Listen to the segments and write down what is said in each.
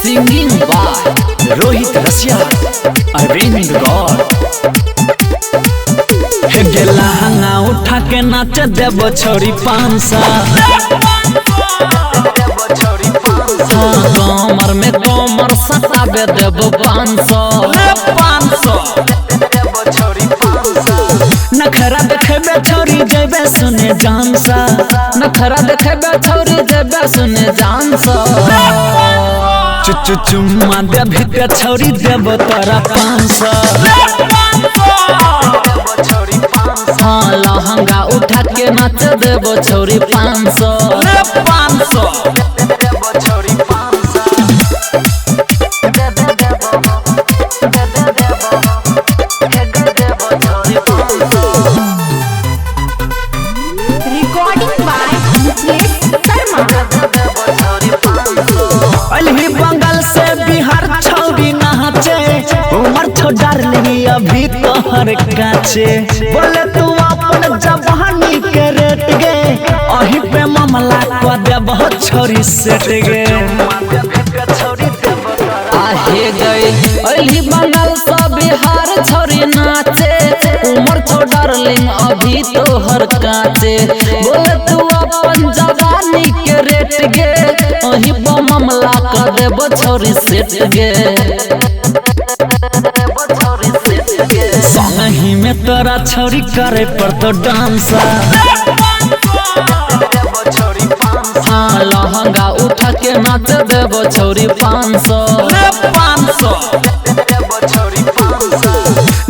Singing by Rohit रसिया अरविंद गौर। गेला हंगा उठा के नाच देबो छोरी 500। कमर में कमर सटाबे देबो 500। नखरा देखेबे छोरी जेबे सुने जानसा। नखरा देखेबे छोरी जेबे सुने जानसा। चुम्मा दे भीतर छोरी देबो तोरा 500। हाँ लहंगा उठा के नाच देबो छोरी 500। रिकॉर्डिंग बाय मुकेश अली बंगाल से बिहार छौरी नाचे। उमर छोड़ ली अभी तोहर काचे। बोले तू अपन जवानी के रेट गे। अही पे मामला को दे बहुत छोरी सेट गे। आहे गए अली बंगाल से बिहार छौरी नाचे। उमर छोड़ ली अभी तोहर काचे। बोले तू अपन जवानी के रेट गे। अही पे मामला को दे छोरी सेट गे। संगही में तोरा छोरी करे पर तो डांस। हाँ लहंगा उठा के नाच देबो छोरी 500।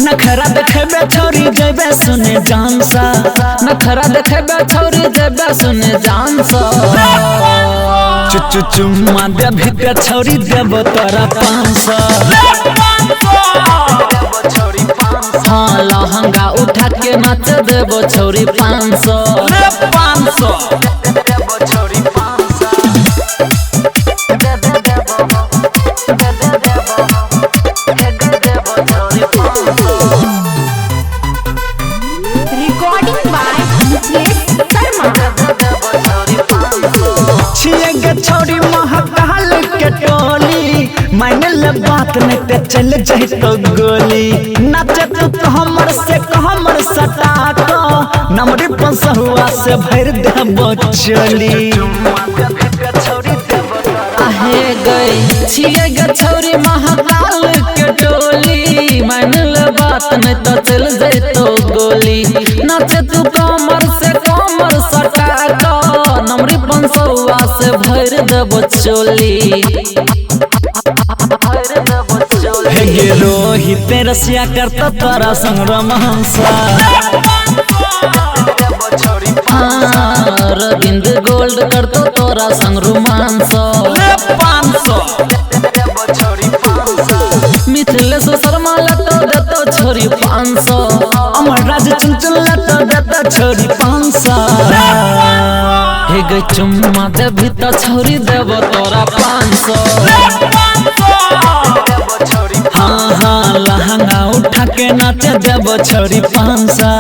नखरा देखेबे छोरी जेबे सुने जानसा। नखरा देखेबे छोरी जेबे सुने जानसा। चुम्मा दे भीतर छोरी देबो तोरा 500। हाँ लहंगा उठा के नाच देबो छोरी 500। रिकॉर्डिंग बाय मुकेश छिएगे छोरी महाकाल के टोली। मैंने ले बात नहीं ते चल जाई तो गोली। नाचे तू हमर से हमर सटा को। नमरी 500 से भर देबो चोली। आहे गई छिएगे छोरी महाकाल के टोली। मैंने ले बात नहीं तो चल जाई तो गोली। नाचे तू कमर से कमर सटा को। नमरी 500 से भर देबो चोली। हे रोहित रसिया करता तोरा संग रोमांसा। अरविंद गोल्ड करतो तोरा संग रोमांसा। मिथिलेश शर्मा लतो देतो छोरी 500। अमर राज चंचल लतो देतो छोरी 500। हे गई चुम्मा दे भीतर छोरी देबो तोरा 500। हाँ हाँ लहंगा उठा के नाच देबो छोरी 500।